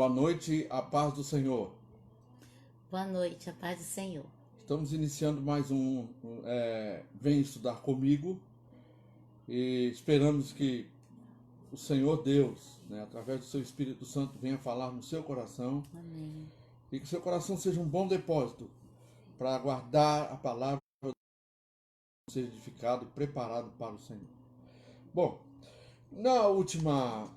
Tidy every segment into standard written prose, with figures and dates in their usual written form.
Boa noite, a paz do Senhor. Boa noite, a paz do Senhor. Estamos iniciando mais Vem Estudar Comigo e esperamos que o Senhor Deus, através do seu Espírito Santo, venha falar no seu coração. Amém. E que o seu coração seja um bom depósito para guardar a palavra, ser edificado e preparado para o Senhor. Bom, na última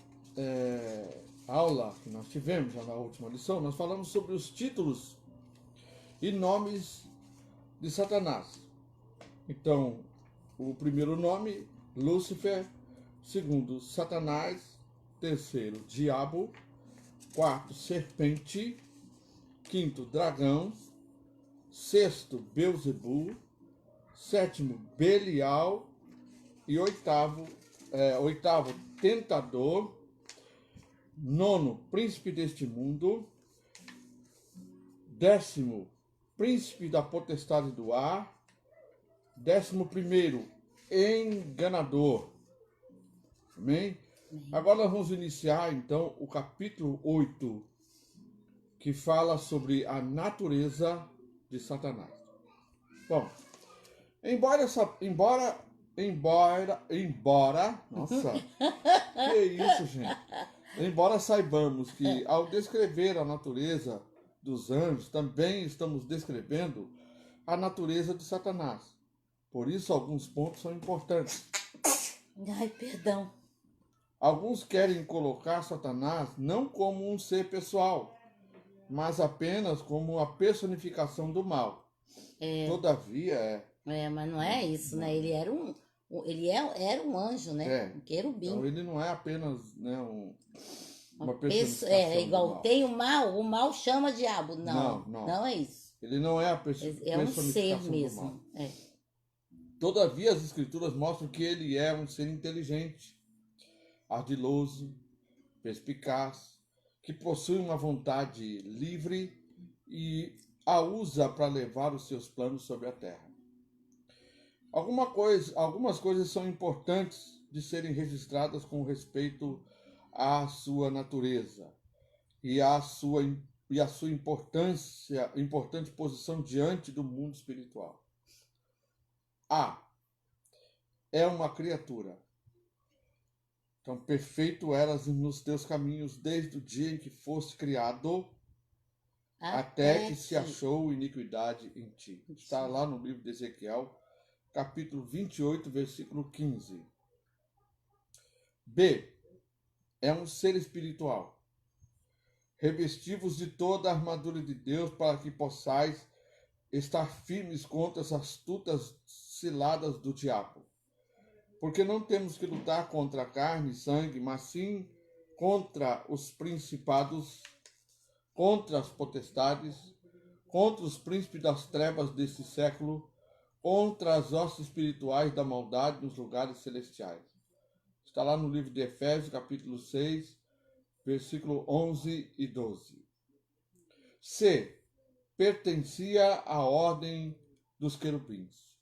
aula que nós tivemos, na última lição, nós falamos sobre os títulos e nomes de Satanás. Então, o primeiro nome, Lúcifer; segundo, Satanás; terceiro, Diabo; quarto, Serpente; quinto, Dragão; sexto, Beelzebul; sétimo, Belial; e oitavo, Tentador; nono, Príncipe deste mundo; décimo, Príncipe da potestade do ar; 11º, Enganador. Amém? Agora nós vamos iniciar então o capítulo 8, que fala sobre a natureza de Satanás. Bom, nossa, que isso, gente? Embora saibamos que ao descrever a natureza dos anjos, também estamos descrevendo a natureza de Satanás. Por isso, alguns pontos são importantes. Ai, perdão. Alguns querem colocar Satanás não como um ser pessoal, mas apenas como a personificação do mal. Todavia, mas não é isso, né? Ele era era um anjo, né? Um querubim. Então ele não é apenas uma personificação. Igual do mal. Tem o mal chama diabo. Não é isso. Ele não é a personificação um ser mesmo. do mal. Todavia, as escrituras mostram que ele é um ser inteligente, ardiloso, perspicaz, que possui uma vontade livre e a usa para levar os seus planos sobre a terra. Algumas coisas são importantes de serem registradas com respeito à sua natureza e à sua importante posição diante do mundo espiritual. É uma criatura. Então, perfeito eras nos teus caminhos desde o dia em que foste criado, até que se achou iniquidade em ti. Está lá no livro de Ezequiel, capítulo 28, versículo 15. B. É um ser espiritual. Revesti-vos de toda a armadura de Deus para que possais estar firmes contra as astutas ciladas do diabo. Porque não temos que lutar contra carne e sangue, mas sim contra os principados, contra as potestades, contra os príncipes das trevas desse século, contra as hostes espirituais da maldade nos lugares celestiais. Está lá no livro de Efésios, capítulo 6, versículo 11 e 12. C. Pertencia à ordem dos querubins.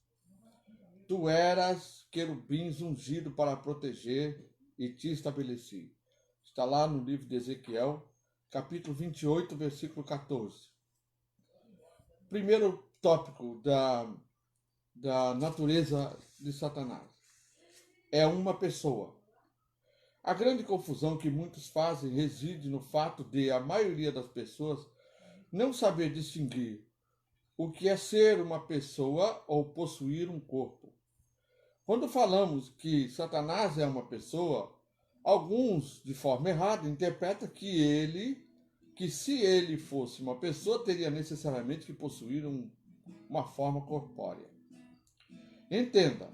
Tu eras querubins ungido para proteger e te estabeleci. Está lá no livro de Ezequiel, capítulo 28, versículo 14. Primeiro tópico da natureza de Satanás. É uma pessoa. A grande confusão que muitos fazem reside no fato de a maioria das pessoas não saber distinguir o que é ser uma pessoa ou possuir um corpo. Quando falamos que Satanás é uma pessoa, alguns, de forma errada, interpretam que se ele fosse uma pessoa, teria necessariamente que possuir uma forma corpórea. Entenda,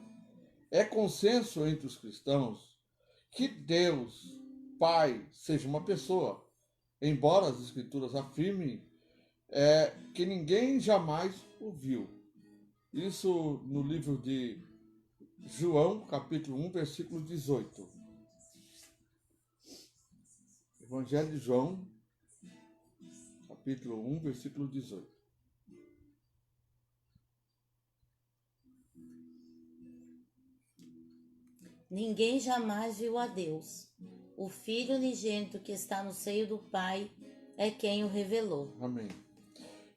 é consenso entre os cristãos que Deus, Pai, seja uma pessoa, embora as escrituras afirmem que ninguém jamais o viu. Isso no livro de João, capítulo 1, versículo 18. Evangelho de João, capítulo 1, versículo 18. Ninguém jamais viu a Deus. O Filho unigênito que está no seio do Pai, é quem o revelou. Amém.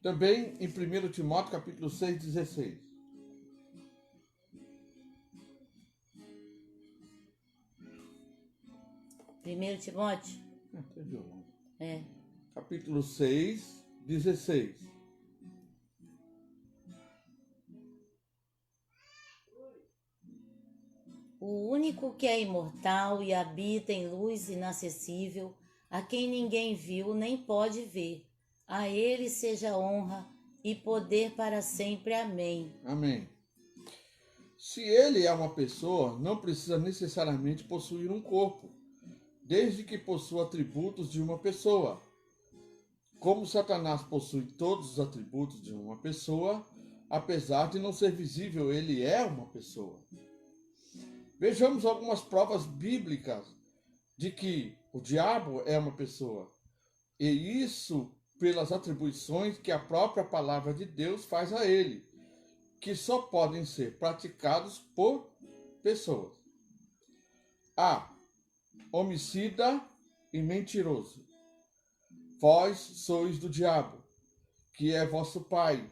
Também em 1 Timóteo capítulo 6:16. 1 Timóteo? É. Capítulo 6:16. O único que é imortal e habita em luz inacessível, a quem ninguém viu nem pode ver. A ele seja honra e poder para sempre. Amém. Amém. Se ele é uma pessoa, não precisa necessariamente possuir um corpo, desde que possua atributos de uma pessoa. Como Satanás possui todos os atributos de uma pessoa, apesar de não ser visível, ele é uma pessoa. Vejamos algumas provas bíblicas de que o diabo é uma pessoa. E isso pelas atribuições que a própria palavra de Deus faz a ele, que só podem ser praticados por pessoas. A. Homicida e mentiroso. Vós sois do diabo, que é vosso pai,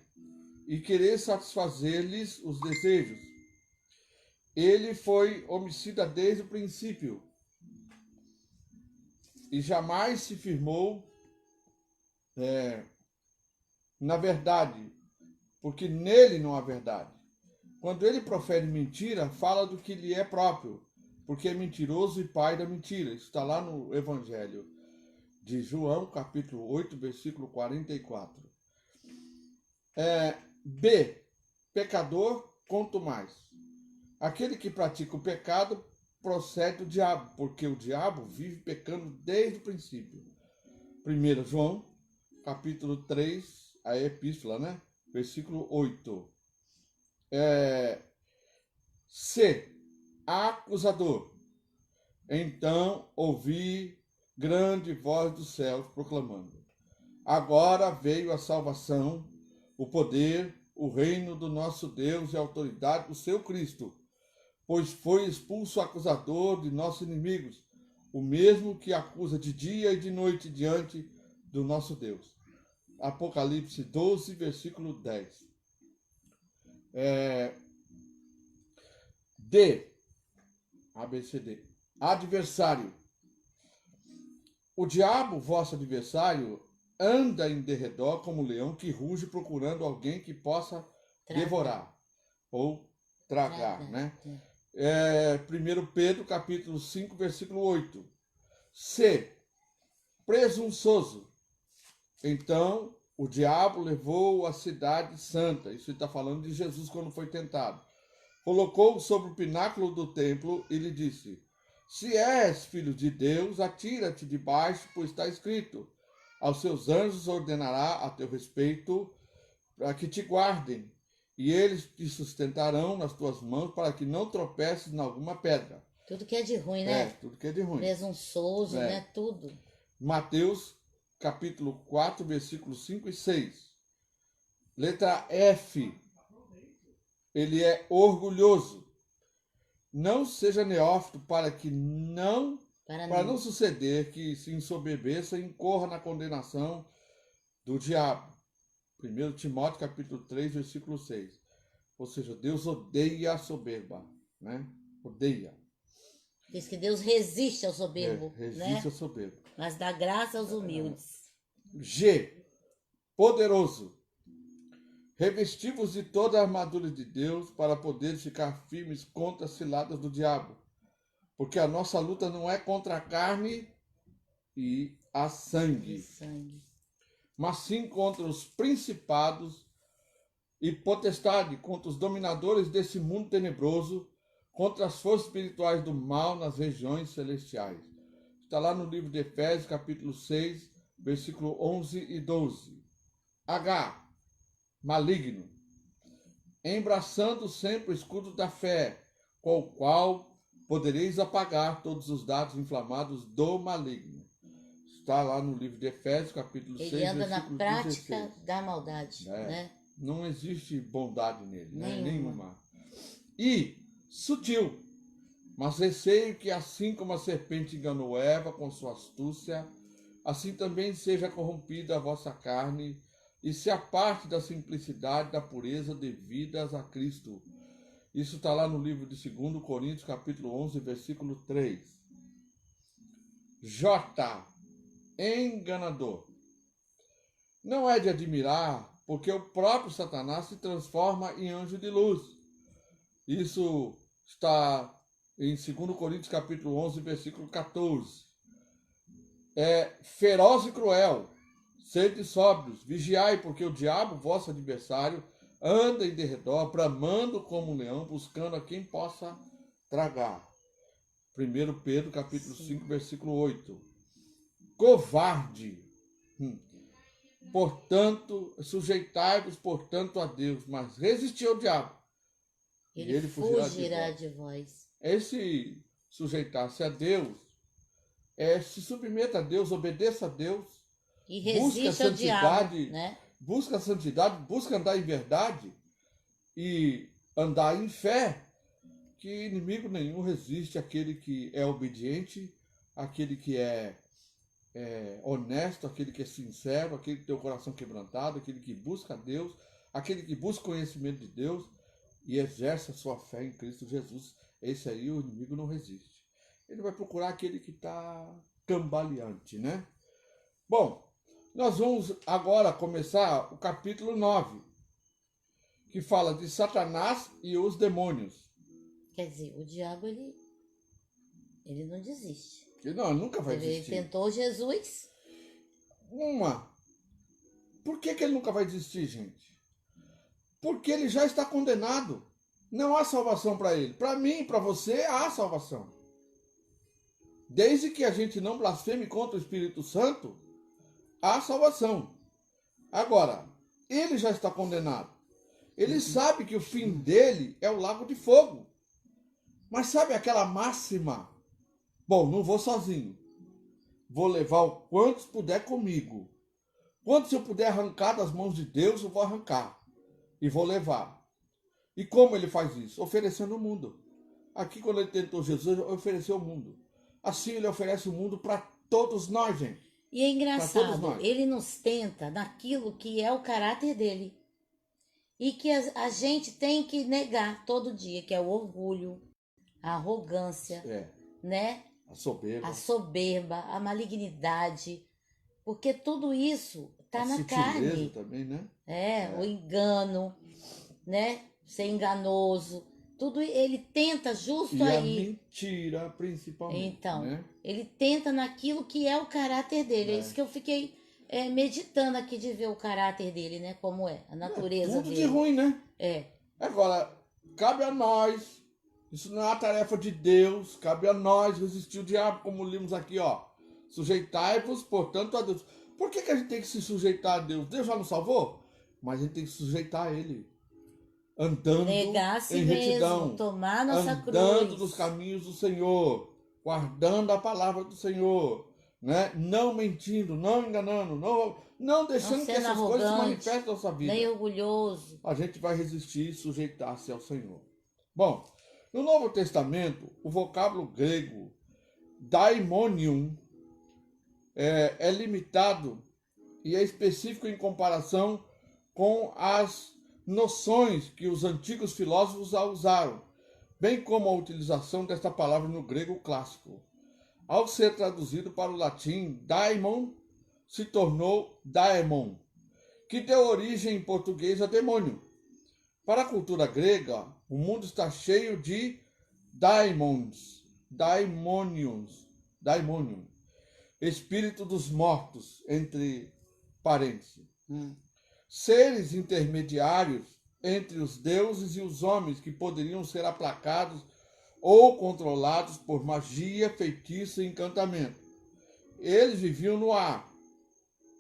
e quereis satisfazer-lhes os desejos. Ele foi homicida desde o princípio, e jamais se firmou na verdade, porque nele não há verdade. Quando ele profere mentira, fala do que lhe é próprio, porque é mentiroso e pai da mentira. Isso está lá no Evangelho de João, capítulo 8, versículo 44. B. Pecador, quanto mais. Aquele que pratica o pecado procede do diabo, porque o diabo vive pecando desde o princípio. 1 João, capítulo 3, a epístola, né? Versículo 8. C. Acusador. Então ouvi grande voz dos céus proclamando: agora veio a salvação, o poder, o reino do nosso Deus e a autoridade do seu Cristo, pois foi expulso o acusador de nossos inimigos, o mesmo que acusa de dia e de noite diante do nosso Deus. Apocalipse 12, versículo 10. D. ABCD. Adversário. O diabo, vosso adversário, anda em derredor como um leão que ruge procurando alguém que possa devorar ou tragar, né? 1 Pedro, capítulo 5, versículo 8. C. Presunçoso. Então, o diabo levou a cidade santa. Isso está falando de Jesus quando foi tentado. Colocou-o sobre o pináculo do templo e lhe disse: se és filho de Deus, atira-te debaixo, pois está escrito: aos seus anjos ordenará a teu respeito para que te guardem, e eles te sustentarão nas tuas mãos para que não tropeces em alguma pedra. Tudo que é de ruim, né? Tudo que é de ruim. Presunçoso, né? Tudo. Mateus, capítulo 4, versículos 5 e 6. Letra F. Ele é orgulhoso. Não seja neófito para não suceder que se ensoberbeça e incorra na condenação do diabo. 1 Timóteo capítulo 3, versículo 6. Ou seja, Deus odeia a soberba, né? Odeia. Diz que Deus resiste ao soberbo, resiste ao soberbo. Mas dá graça aos humildes. G. Poderoso. Revesti-vos de toda a armadura de Deus para poderes ficar firmes contra as ciladas do diabo. Porque a nossa luta não é contra a carne e a sangue, mas sim contra os principados e potestades, contra os dominadores desse mundo tenebroso, contra as forças espirituais do mal nas regiões celestiais. Está lá no livro de Efésios, capítulo 6, versículo 11 e 12. H. Maligno. Embraçando sempre o escudo da fé, com o qual podereis apagar todos os dardos inflamados do maligno. Está lá no livro de Efésios, capítulo 6, versículo 16. Ele anda na prática da maldade, né? Não existe bondade nele, nenhuma. E sutil, mas receio que assim como a serpente enganou Eva com sua astúcia, assim também seja corrompida a vossa carne, e se aparte da simplicidade, da pureza devidas a Cristo. Isso está lá no livro de 2 Coríntios, capítulo 11, versículo 3. J. Enganador. Não é de admirar, porque o próprio Satanás se transforma em anjo de luz. Isso está em 2 Coríntios, capítulo 11, versículo 14. É feroz e cruel. Sede sóbrios, vigiai, porque o diabo, vosso adversário, anda em derredor, bramando como um leão, buscando a quem possa tragar. 1 Pedro, capítulo 5, versículo 8. Covarde. Portanto, sujeitai-vos, portanto, a Deus, mas resisti ao diabo, e ele fugirá de vós. Esse sujeitar-se a Deus se submeta a Deus, obedeça a Deus, e resiste ao diabo, né? Busca a santidade, busca andar em verdade e andar em fé, que inimigo nenhum resiste àquele que é obediente, àquele que é honesto, aquele que é sincero, aquele que tem o coração quebrantado, aquele que busca a Deus, aquele que busca conhecimento de Deus e exerce a sua fé em Cristo Jesus. Esse aí o inimigo não resiste. Ele vai procurar aquele que está cambaleante, né? Bom, nós vamos agora começar o capítulo 9, que fala de Satanás e os demônios. Quer dizer, o diabo, ele não desiste. Ele nunca vai desistir. Ele tentou Jesus. Por que ele nunca vai desistir, gente? Porque ele já está condenado. Não há salvação para ele. Para mim, para você, há salvação. Desde que a gente não blasfeme contra o Espírito Santo, há salvação. Agora, ele já está condenado. Ele sabe que o fim dele é o lago de fogo. Mas sabe aquela máxima? Bom, não vou sozinho. Vou levar o quantos puder comigo. Quantos eu puder arrancar das mãos de Deus, eu vou arrancar. E vou levar. E como ele faz isso? Oferecendo o mundo. Aqui, quando ele tentou Jesus, ele ofereceu o mundo. Assim, ele oferece o mundo para todos nós, gente. E é engraçado, ele nos tenta naquilo que é o caráter dele. E que a gente tem que negar todo dia, que é o orgulho, a arrogância, né? A soberba, a malignidade. Porque tudo isso está na carne. Também, né? O engano, né? Ser enganoso. Tudo ele tenta justo aí. E a mentira, principalmente. Então, né? Ele tenta naquilo que é o caráter dele. É isso que eu fiquei meditando aqui de ver o caráter dele, né? Como é, a natureza tudo dele. De ruim, né? Agora, cabe a nós. Isso não é a tarefa de Deus. Cabe a nós resistir o diabo, como limos aqui, ó. Sujeitai-vos, portanto, a Deus. Por que a gente tem que se sujeitar a Deus? Deus já nos salvou? Mas a gente tem que se sujeitar a Ele. Andando negar a si em retidão, mesmo, tomar nossa cruz, andando nos caminhos do Senhor, guardando a palavra do Senhor, né? Não mentindo, não enganando, não deixando que essas coisas se manifestem na nossa vida. Nem orgulhoso. A gente vai resistir e sujeitar-se ao Senhor. Bom, no Novo Testamento, o vocábulo grego daimonium é limitado e é específico em comparação com as noções que os antigos filósofos usaram, bem como a utilização desta palavra no grego clássico. Ao ser traduzido para o latim, daimon se tornou daemon, que deu origem em português a demônio. Para a cultura grega, o mundo está cheio de daimonium, espírito dos mortos, entre parênteses. Seres intermediários entre os deuses e os homens que poderiam ser aplacados ou controlados por magia, feitiço e encantamento. Eles viviam no ar,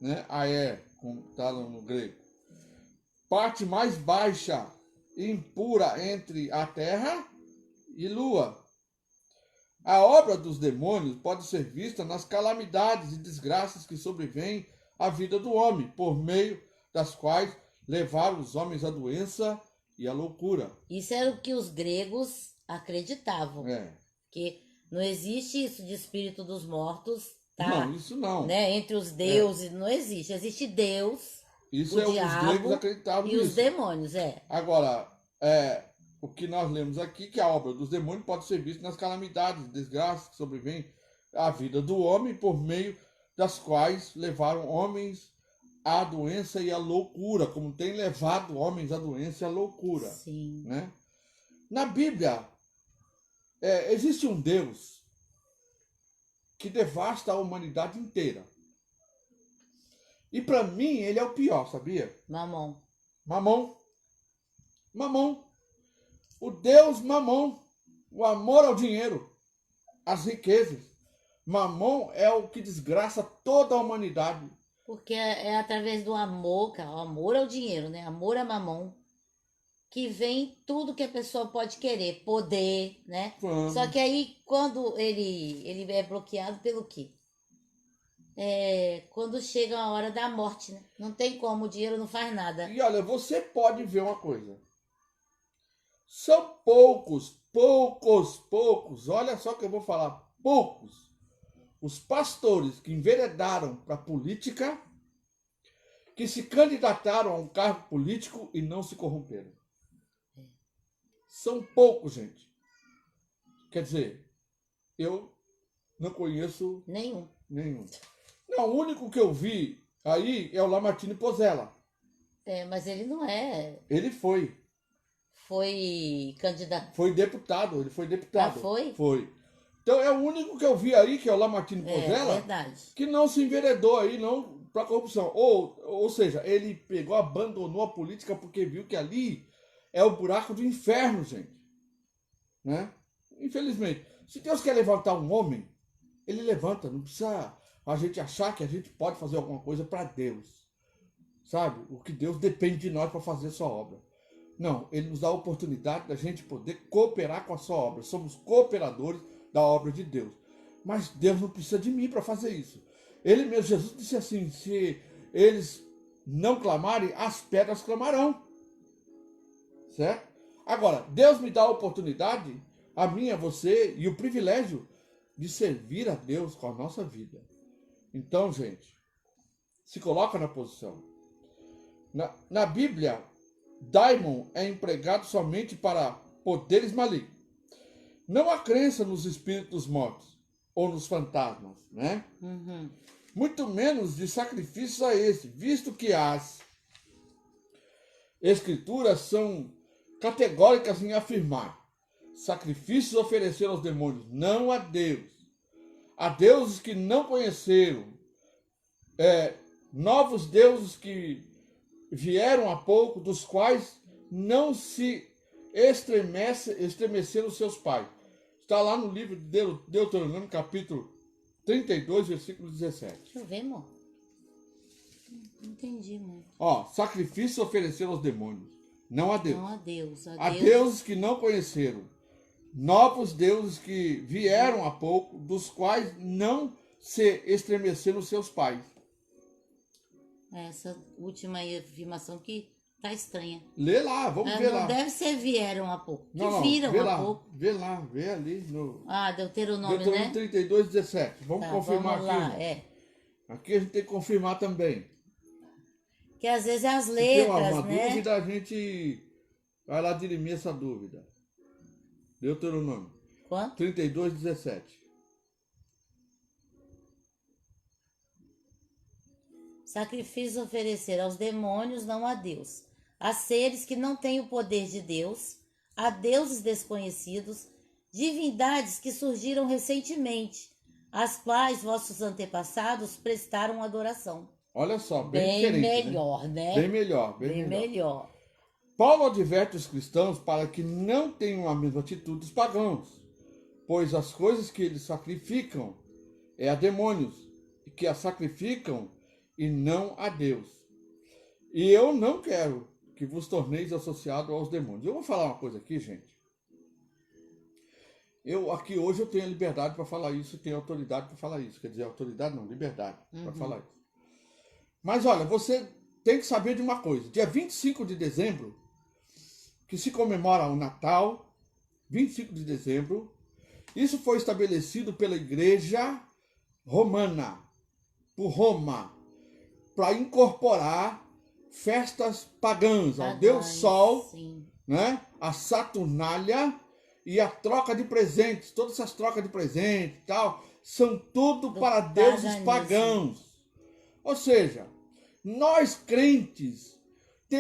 né? Aé, como está no grego. Parte mais baixa e impura entre a terra e lua. A obra dos demônios pode ser vista nas calamidades e desgraças que sobrevêm à vida do homem, por meio das quais levaram os homens à doença e à loucura. Isso era o que os gregos acreditavam. Que não existe isso de espírito dos mortos tá, Não, isso não. né, entre os deuses, não existe. Existe Deus, Isso o os diabo gregos acreditavam e os nisso. demônios, Agora, o que nós lemos aqui, que a obra dos demônios pode ser vista nas calamidades, desgraças que sobrevêm à vida do homem, por meio das quais levaram homens à doença e à loucura, como tem levado homens à doença e à loucura. Sim. Né? Na Bíblia, existe um Deus que devasta a humanidade inteira. E para mim, ele é o pior, sabia? Mamon. Mamon. Mamon. O Deus Mamon. O amor ao dinheiro. As riquezas. Mamon é o que desgraça toda a humanidade. Porque é através do amor, cara, o amor ao dinheiro, né? Amor a mamon, que vem tudo que a pessoa pode querer, poder, né? Vamos. Só que aí, quando ele é bloqueado pelo quê? Quando chega a hora da morte, né? Não tem como, o dinheiro não faz nada. E olha, você pode ver uma coisa. São poucos, olha só que eu vou falar, poucos, os pastores que enveredaram para a política, que se candidataram a um cargo político e não se corromperam. São poucos, gente. Quer dizer, eu não conheço Nenhum. Não, o único que eu vi aí é o Lamartine Pozella. Mas ele não é. Ele foi candidato. Foi deputado, ele foi deputado. Ah, foi? Foi. Então é o único que eu vi aí, que é o Lamartine Pozella, Verdade. que não se enveredou aí não para corrupção. Ou seja, ele pegou, abandonou a política porque viu que ali é o buraco do inferno, gente. Né? Infelizmente. Se Deus quer levantar um homem, ele levanta. Não precisa a gente achar que a gente pode fazer alguma coisa para Deus. Sabe? O que Deus depende de nós para fazer sua obra. Não, ele nos dá a oportunidade da gente poder cooperar com a sua obra. Somos cooperadores da obra de Deus. Mas Deus não precisa de mim para fazer isso. Ele mesmo, Jesus disse assim, se eles não clamarem, as pedras clamarão. Certo? Agora, Deus me dá a oportunidade, a mim, a você, e o privilégio de servir a Deus com a nossa vida. Então, gente, se coloca na posição. Na Bíblia, daimon é empregado somente para poderes malignos. Não há crença nos espíritos mortos ou nos fantasmas, né? Uhum. Muito menos de sacrifícios a esse, visto que as escrituras são categóricas em afirmar sacrifícios oferecer aos demônios, não a Deus. A deuses que não conheceram, novos deuses que vieram há pouco, dos quais não se estremeceram seus pais. Está lá no livro de Deuteronômio, capítulo 32, versículo 17. Deixa eu ver, amor. Não entendi muito. Sacrifício ofereceram aos demônios, não a Deus. Não a Deus. A deuses que não conheceram, novos deuses que vieram há pouco, dos quais não se estremeceram seus pais. Essa última afirmação que tá estranha. Lê lá, vamos ver lá. Não deve ser vieram há pouco. Não, viram vê há lá, pouco. Vê ali no Deuteronômio, né? 32, 17. Vamos confirmar vamos aqui. Lá, Aqui a gente tem que confirmar também. Que às vezes é as Se letras, tem uma né? dúvida, a gente vai lá dirimir essa dúvida. Deuteronômio. Quanto? 32, 17. Sacrifício oferecer aos demônios, não a Deus. A seres que não têm o poder de Deus, a deuses desconhecidos, divindades que surgiram recentemente, às quais vossos antepassados prestaram adoração. Olha só, bem diferente, melhor, né? Bem melhor. Paulo adverte os cristãos para que não tenham a mesma atitude dos pagãos, pois as coisas que eles sacrificam é a demônios, e que as sacrificam e não a Deus. E eu não quero que vos torneis associados aos demônios. Eu vou falar uma coisa aqui, gente. Aqui hoje eu tenho a liberdade para falar isso, tenho autoridade para falar isso. Quer dizer, autoridade não, liberdade para falar isso. Mas olha, você tem que saber de uma coisa. Dia 25 de dezembro, que se comemora o Natal, 25 de dezembro, isso foi estabelecido pela Igreja romana, por Roma, para incorporar festas pagãs ao Deus Sol, sim. né? A Saturnália e a troca de presentes. Todas essas trocas de presentes e tal são tudo para deuses pagãos. Ou seja, nós crentes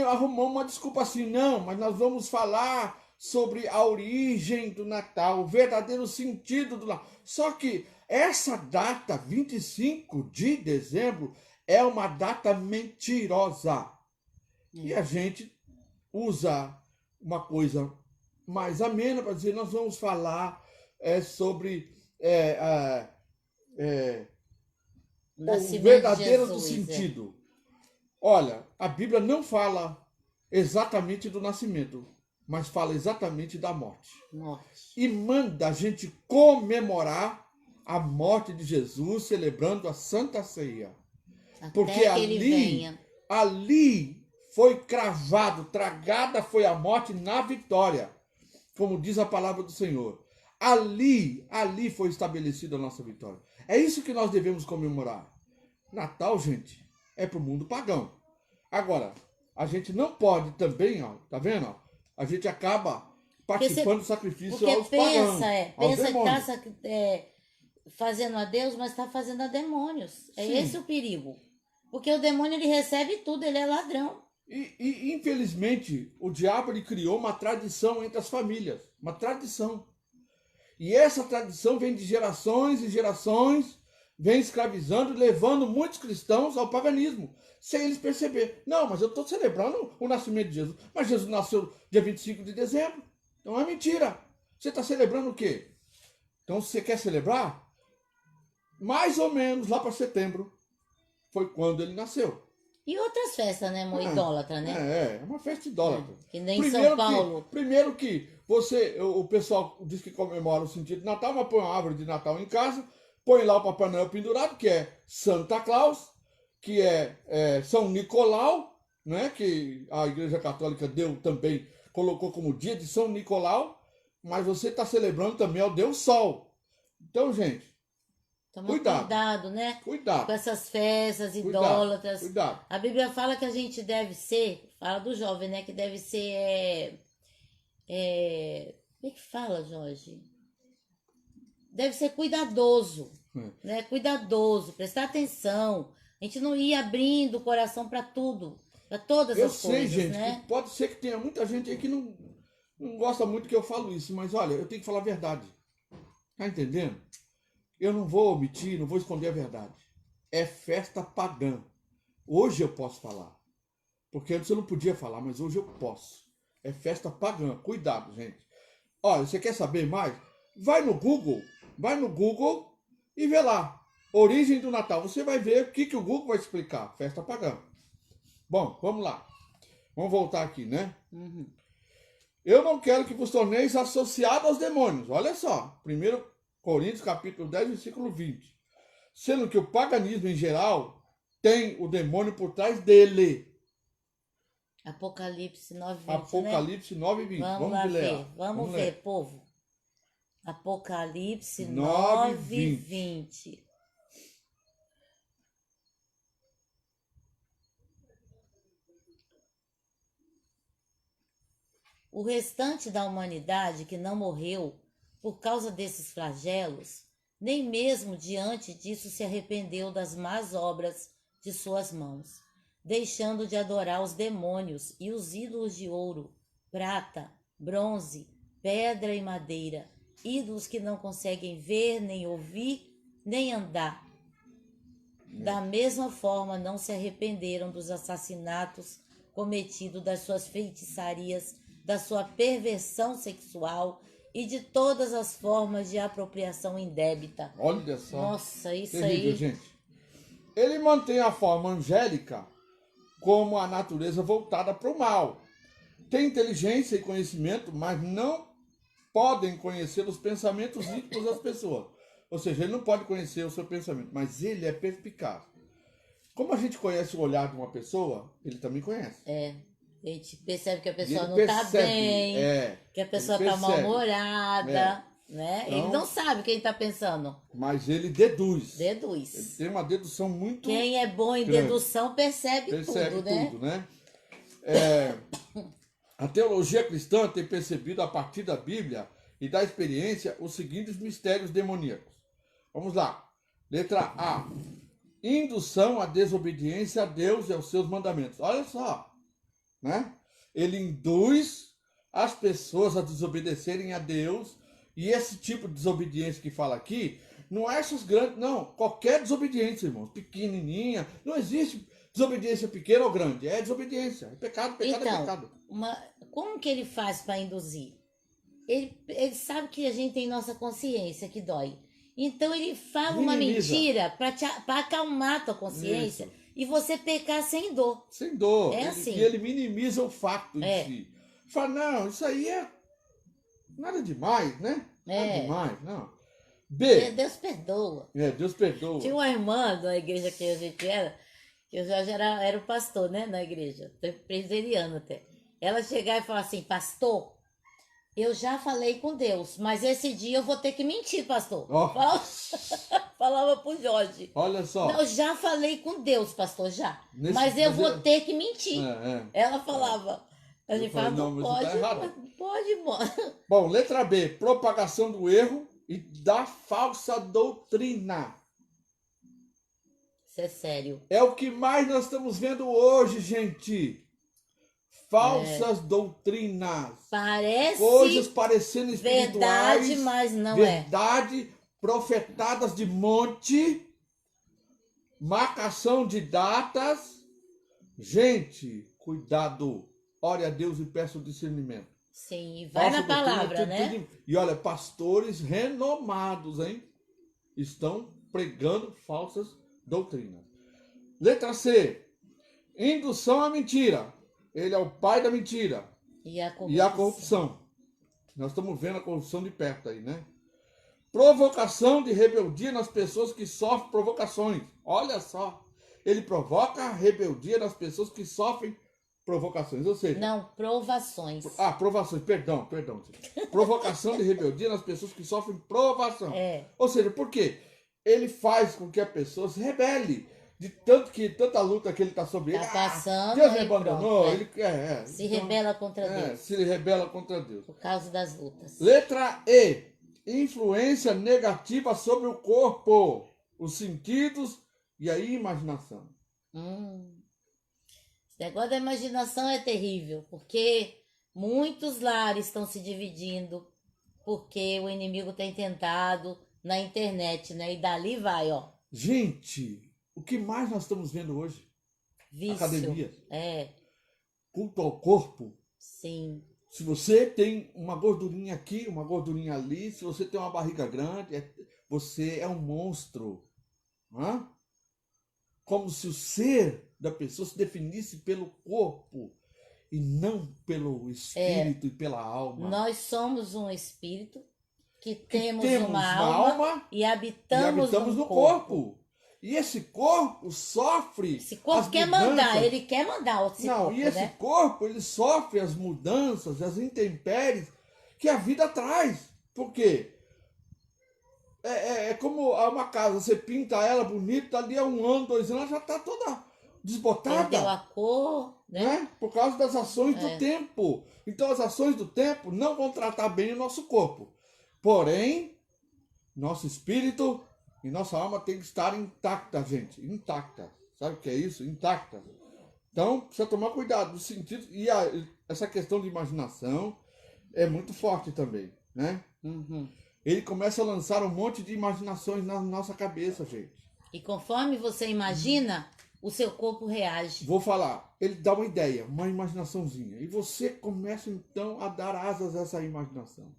arrumamos uma desculpa assim, não, mas nós vamos falar sobre a origem do Natal, o verdadeiro sentido do Natal. Só que essa data, 25 de dezembro, é uma data mentirosa. E a gente usa uma coisa mais amena para dizer, nós vamos falar sobre o verdadeiro do sentido. Olha, a Bíblia não fala exatamente do nascimento, mas fala exatamente da morte. E manda a gente comemorar a morte de Jesus, celebrando a Santa Ceia. Porque ali foi cravado, tragada foi a morte na vitória, como diz a palavra do Senhor. Ali foi estabelecida a nossa vitória. É isso que nós devemos comemorar. Natal, gente, é para o mundo pagão. Agora, a gente não pode também, ó, tá vendo? Ó, a gente acaba participando do sacrifício aos pagãos. Pensa que está fazendo a Deus, mas está fazendo a demônios. É esse o perigo. Porque o demônio, ele recebe tudo, ele é ladrão. E infelizmente, o diabo ele criou uma tradição entre as famílias. Uma tradição. E essa tradição vem de gerações e gerações, vem escravizando e levando muitos cristãos ao paganismo, sem eles perceber. Não, mas eu estou celebrando o nascimento de Jesus. Mas Jesus nasceu dia 25 de dezembro. Então é mentira. Você está celebrando o quê? Então, se você quer celebrar, mais ou menos lá para setembro, foi quando ele nasceu. E outras festas, né, amor? Idólatra, né? É uma festa idólatra. Que nem em São Paulo. Primeiro que o pessoal diz que comemora o sentido de Natal, mas põe uma árvore de Natal em casa, põe lá o Papai Noel pendurado, que é Santa Claus, que é São Nicolau, né? Que a Igreja Católica colocou como dia de São Nicolau, mas você está celebrando também ao Deus Sol. Então, gente, cuidado, né? Cuidado. Com essas festas idólatras. Cuidado. A Bíblia fala que a gente deve ser, fala do jovem, né? Que deve ser, como é que fala, Jorge? Deve ser cuidadoso, né? Cuidadoso, prestar atenção. A gente não ir abrindo o coração para tudo, para todas as coisas, né? Eu sei, gente, né? que pode ser que tenha muita gente aí que não gosta muito que eu falo isso, mas olha, eu tenho que falar a verdade. Tá entendendo? Eu não vou omitir, não vou esconder a verdade. É festa pagã. Hoje eu posso falar. Porque antes eu não podia falar, mas hoje eu posso. É festa pagã. Cuidado, gente. Olha, você quer saber mais? Vai no Google e vê lá. Origem do Natal. Você vai ver o que o Google vai explicar. Festa pagã. Bom, vamos lá. Vamos voltar aqui, né? Eu não quero que vos torneis associados aos demônios. Olha só. 1 Coríntios capítulo 10, versículo 20. Sendo que o paganismo em geral tem o demônio por trás dele. Apocalipse 9:20. Apocalipse 9:20. Vamos lá ver. Vamos ver, povo. Apocalipse 9:20. O restante da humanidade que não morreu por causa desses flagelos, nem mesmo diante disso se arrependeu das más obras de suas mãos, deixando de adorar os demônios e os ídolos de ouro, prata, bronze, pedra e madeira, ídolos que não conseguem ver, nem ouvir, nem andar. Da mesma forma, não se arrependeram dos assassinatos cometidos, das suas feitiçarias, da sua perversão sexual e de todas as formas de apropriação indébita. Olha só. Nossa, isso terrível, aí. Gente. Ele mantém a forma angélica como a natureza voltada para o mal. Tem inteligência e conhecimento, mas não podem conhecer os pensamentos íntimos das pessoas. Ou seja, ele não pode conhecer o seu pensamento, mas ele é perspicaz. Como a gente conhece o olhar de uma pessoa, ele também conhece. A gente percebe que a pessoa não está bem, que a pessoa está mal-humorada. né? Então, Ele não sabe o que ele está pensando. Mas ele deduz. Ele Deduz. tem uma dedução muito Quem é bom em grande. dedução percebe tudo, né? Tudo, né? A teologia cristã tem percebido a partir da Bíblia e da experiência os seguintes mistérios demoníacos. Vamos lá. Letra A. Indução à desobediência a Deus e aos seus mandamentos. Olha só, né? Ele induz as pessoas a desobedecerem a Deus, e esse tipo de desobediência que fala aqui não é essas grandes, não, qualquer desobediência, irmãos, pequenininha, não existe desobediência pequena ou grande, é desobediência, é pecado, pecado, Então, é pecado. como que ele faz para induzir? Ele sabe que a gente tem nossa consciência que dói. Então ele fala uma Minimiza. mentira para acalmar a tua consciência Isso. e você pecar sem dor. Sem dor. É assim. E ele minimiza o fato em si. Fala, não, isso aí é nada demais, né? Nada demais, não. B. Deus perdoa. Deus perdoa. Tinha uma irmã da igreja que a gente era, que eu já era o pastor, né, na igreja, presbiteriano até. Ela chegava e falava assim, pastor, eu já falei com Deus, mas esse dia eu vou ter que mentir, pastor. Oh. Falava pro Jorge. Olha só. Eu já falei com Deus, pastor, já. Mas eu vou ter que mentir. Ela falava. A gente fala, não pode, tá errado. Pode, mano. Bom, letra B, propagação do erro e da falsa doutrina. Isso é sério. É o que mais nós estamos vendo hoje, gente. Falsas doutrinas. Parece coisas parecendo espirituais. Verdade, mas não verdade, profetadas de monte, marcação de datas. Gente, cuidado. Ore a Deus e peça o discernimento. Sim, vai na palavra, né? E olha, pastores renomados, hein? Estão pregando falsas doutrinas. Letra C. Indução à mentira. Ele é o pai da mentira. E a corrupção. Nós estamos vendo a corrupção de perto aí, né? Provocação de rebeldia nas pessoas que sofrem provocações. Olha só. Ele provoca rebeldia nas pessoas que sofrem provocações, ou seja... Não, provações. Provações, perdão. Provocação de rebeldia nas pessoas que sofrem provação. Ou seja, por quê? Ele faz com que a pessoa se rebele. De tanta luta que ele está sobre ele. Passando, Deus me abandonou. Ele se rebela contra Deus. Se rebela contra Deus. Por causa das lutas. Letra E. Influência negativa sobre o corpo, os sentidos e a imaginação. Esse negócio da imaginação é terrível, porque muitos lares estão se dividindo, porque o inimigo tem tentado na internet, né? E dali vai, ó. Gente, o que mais nós estamos vendo hoje? Vício. Academias. Culto ao corpo. Sim. Se você tem uma gordurinha aqui, uma gordurinha ali, se você tem uma barriga grande, você é um monstro. Como se o ser da pessoa se definisse pelo corpo e não pelo espírito e pela alma. Nós somos um espírito que temos uma alma e habitamos no corpo. E esse corpo sofre. Esse corpo quer mandar, ele quer mandar esse corpo, e esse corpo, ele sofre as mudanças, as intempéries que a vida traz. Por quê? É como uma casa, você pinta ela bonita, ali há 1 ano, 2 anos, ela já está toda desbotada. Perdeu a cor, né? Por causa das ações do tempo. Então as ações do tempo não vão tratar bem o nosso corpo. Porém, nosso espírito e nossa alma tem que estar intacta, gente. Intacta. Sabe o que é isso? Intacta. Então, precisa tomar cuidado dos sentidos. E essa questão de imaginação é muito forte também, né? Ele começa a lançar um monte de imaginações na nossa cabeça, gente. E conforme você imagina, o seu corpo reage. Vou falar. Ele dá uma ideia, uma imaginaçãozinha. E você começa, então, a dar asas a essa imaginação.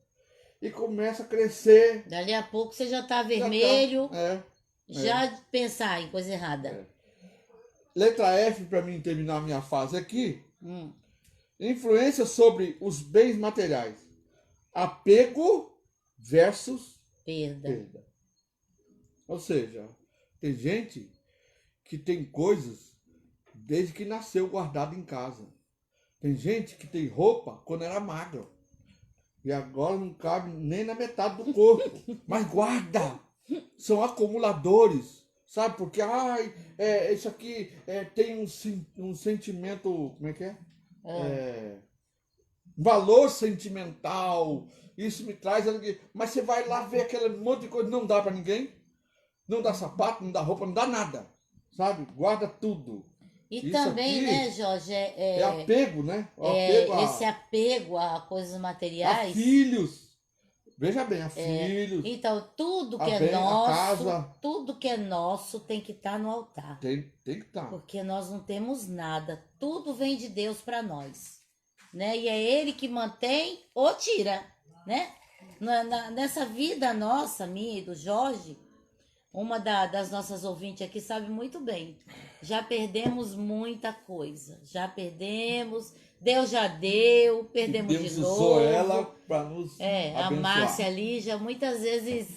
E começa a crescer. Dali a pouco você já tá vermelho. Já pensar em coisa errada. Letra F, para mim terminar a minha fase aqui. Influência sobre os bens materiais. Apego versus perda. Ou seja, tem gente que tem coisas desde que nasceu guardado em casa. Tem gente que tem roupa quando era magro. E agora não cabe nem na metade do corpo. Mas guarda! São acumuladores. Sabe? Porque, isso aqui tem um sentimento. Como é que é? Valor sentimental. Isso me traz. Mas você vai lá ver aquele monte de coisa. Não dá pra ninguém. Não dá sapato, não dá roupa, não dá nada. Sabe? Guarda tudo. E Isso também, aqui né, Jorge, é apego, né? Apego esse apego a coisas a materiais. filhos. Veja bem, a filhos. Então, tudo A que é bem, a nosso, casa. tudo que é nosso tem que estar no altar. Tem que estar. Porque nós não temos nada. Tudo vem de Deus para nós, né? E é Ele que mantém ou tira, né? Nessa vida nossa, minha e do Jorge, uma das nossas ouvintes aqui sabe muito bem. Já perdemos muita coisa. Já perdemos. Deus já deu, perdemos Deus de usou novo. ela para nos A abençoar. Márcia ali já muitas vezes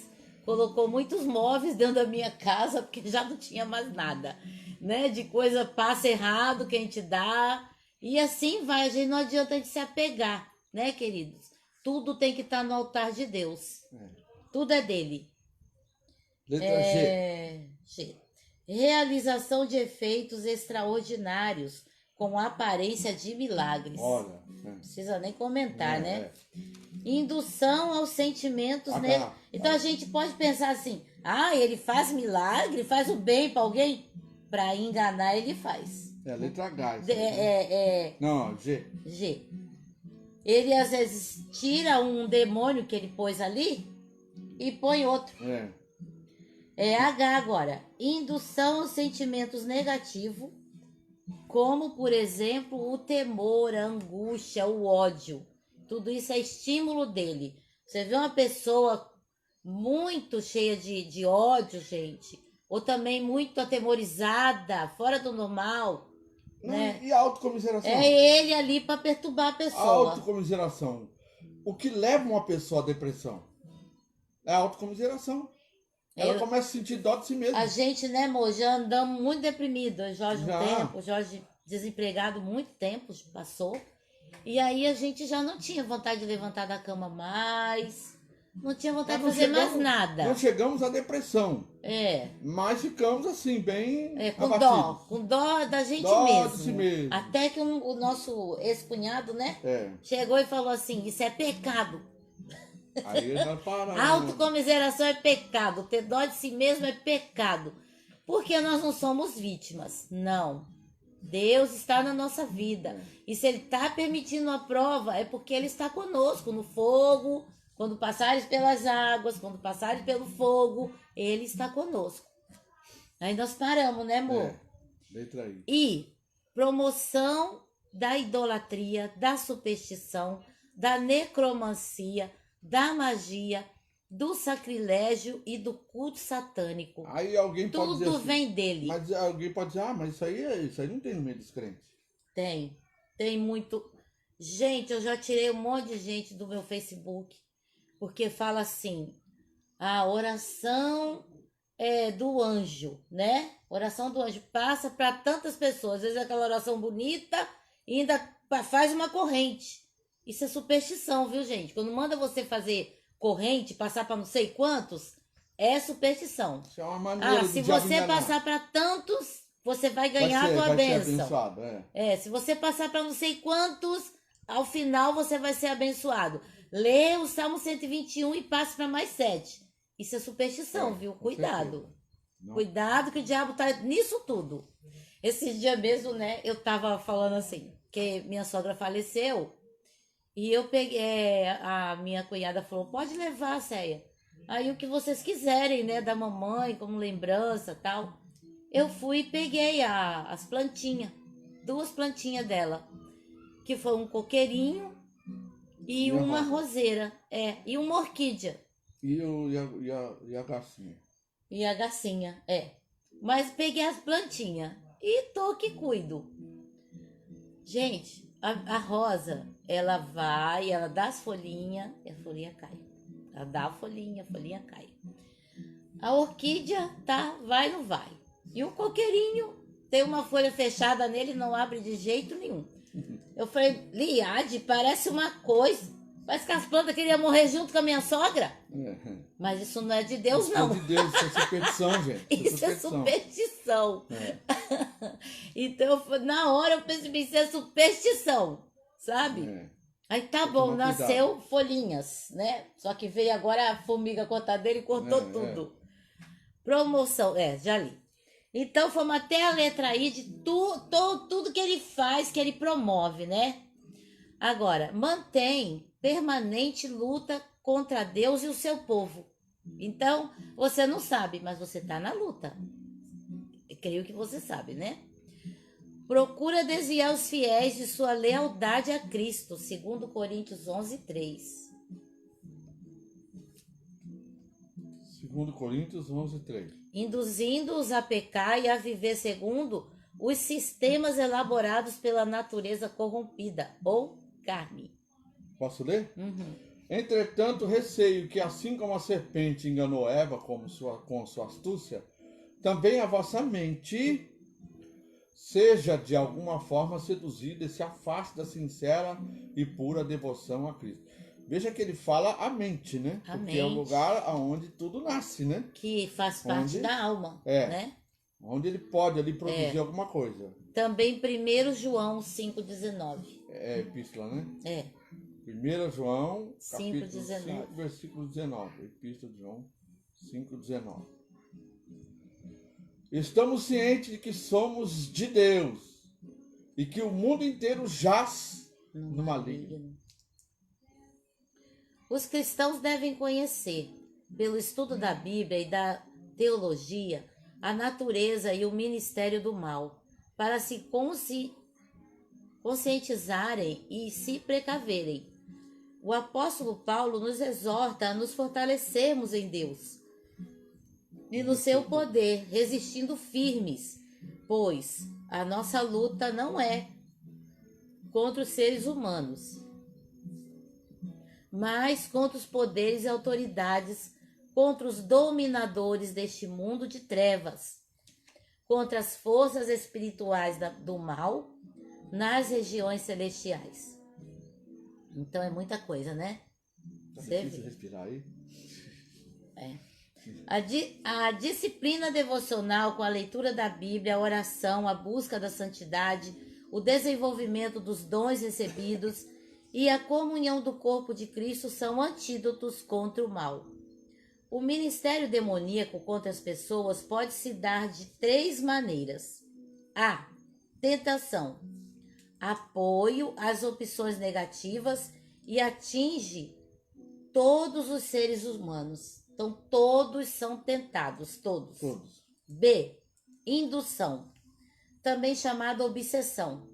colocou muitos móveis dentro da minha casa, porque já não tinha mais nada, né? De coisa passa errado que a gente dá. E assim vai, a gente não adianta a gente se apegar, né, queridos? Tudo tem que estar no altar de Deus. Tudo é dele. Letra G. Realização de efeitos extraordinários com aparência de milagres. Olha. Não precisa nem comentar, né? Indução aos sentimentos, né? Então a gente pode pensar assim: ele faz milagre, faz o bem para alguém? Para enganar, ele faz. Letra H. Não, G. G. Ele às vezes tira um demônio que ele pôs ali e põe outro. H agora. Indução aos sentimentos negativos, como, por exemplo, o temor, a angústia, o ódio. Tudo isso é estímulo dele. Você vê uma pessoa muito cheia de ódio, gente, ou também muito atemorizada, fora do normal, né? E a autocomiseração? É ele ali para perturbar a pessoa. A autocomiseração. O que leva uma pessoa à depressão? É a autocomiseração. Ela começa a sentir dó de si mesma. A gente, né, amor, já andamos muito deprimidos. O Jorge Já. um tempo, o Jorge desempregado muito tempo, passou. E aí a gente já não tinha vontade de levantar da cama mais. Não tinha vontade de fazer mais nada. Não chegamos à depressão. Mas ficamos assim, bem abatidos. Com dó da gente dó mesmo. De si mesmo. Até que o nosso ex-cunhado, né, chegou e falou assim: isso é pecado. Aí nós paramos. Autocomiseração é pecado. Ter dó de si mesmo é pecado. Porque nós não somos vítimas. Não. Deus está na nossa vida. E se Ele está permitindo a prova, é porque Ele está conosco no fogo. Quando passares pelas águas, quando passares pelo fogo, Ele está conosco. Aí nós paramos, né, amor? Letra I. E promoção da idolatria, da superstição, da necromancia, da magia, do sacrilégio e do culto satânico. Aí alguém pode dizer Tudo assim, vem dele. Mas alguém pode dizer, mas isso aí não tem no meio dos crentes. Tem muito. Gente, eu já tirei um monte de gente do meu Facebook, porque fala assim, a oração do anjo, né? Oração do anjo passa para tantas pessoas. Às vezes é aquela oração bonita e ainda faz uma corrente. Isso é superstição, viu, gente? Quando manda você fazer corrente, passar para não sei quantos, é superstição. Isso é uma maneira se você passar para tantos, você vai ganhar a tua bênção. Se você passar para não sei quantos, ao final você vai ser abençoado. Lê o Salmo 121 e passe para mais 7. Isso é superstição, viu? Cuidado. Cuidado que o diabo tá nisso tudo. Esse dia mesmo, né, eu tava falando assim, que minha sogra faleceu. E eu peguei, a minha cunhada falou, pode levar, Céia. Aí o que vocês quiserem, né, da mamãe, como lembrança, tal. Eu fui e peguei as plantinhas, 2 plantinhas dela, que foi um coqueirinho e uma roseira, e uma orquídea. E a garcinha. E a garcinha, Mas peguei as plantinhas e tô que cuido. Gente, a rosa, ela vai, ela dá as folhinhas e a folhinha cai. Ela dá a folhinha cai. A orquídea, vai ou não vai. E o coqueirinho, tem uma folha fechada nele, não abre de jeito nenhum. Eu falei, Liade, parece uma coisa. Parece que as plantas queriam morrer junto com a minha sogra. É. Mas isso não é de Deus, Isso não. é de Deus, isso é superstição, gente. Isso é superstição. Então, na hora eu percebi, isso é superstição, sabe? Aí tá bom, tomar nasceu cuidado. folhinhas, né? Só que veio agora a formiga cortadeira e cortou tudo. Promoção, já li. Então fomos até a letra I de tudo que ele faz, que ele promove, né? Agora, mantém permanente luta contra Deus e o seu povo. Então, você não sabe, mas você tá na luta. Eu creio que você sabe, né? Procura desviar os fiéis de sua lealdade a Cristo, segundo Coríntios 11:3. 2 Coríntios 11:3. Induzindo-os a pecar e a viver segundo os sistemas elaborados pela natureza corrompida, ou carne. Posso ler? Uhum. Entretanto, receio que, assim como a serpente enganou Eva com sua astúcia, também a vossa mente seja de alguma forma seduzida e se afaste da sincera e pura devoção a Cristo. Veja que ele fala a mente, né? A Porque é o mente. lugar onde tudo nasce, né? Que faz parte da alma, né? Onde ele pode ali produzir alguma coisa. Também 1 João 5,19. É epístola, né? 1 João, 5, capítulo 19. 5, versículo 19. Epístola de João 5,19. Estamos cientes de que somos de Deus e que o mundo inteiro jaz no maligno. Os cristãos devem conhecer, pelo estudo da Bíblia e da teologia, a natureza e o ministério do mal, para se conscientizarem e se precaverem. O apóstolo Paulo nos exorta a nos fortalecermos em Deus e no seu poder, resistindo firmes, pois a nossa luta não é contra os seres humanos, mas contra os poderes e autoridades, contra os dominadores deste mundo de trevas, contra as forças espirituais do mal nas regiões celestiais. Então é muita coisa, né? Tá difícil respirar aí? A disciplina devocional com a leitura da Bíblia, a oração, a busca da santidade, o desenvolvimento dos dons recebidos e a comunhão do corpo de Cristo são antídotos contra o mal. O ministério demoníaco contra as pessoas pode se dar de 3 maneiras. A. Tentação. Apoio às opções negativas e atinge todos os seres humanos. Então, todos são tentados, todos. B. Indução, também chamada obsessão.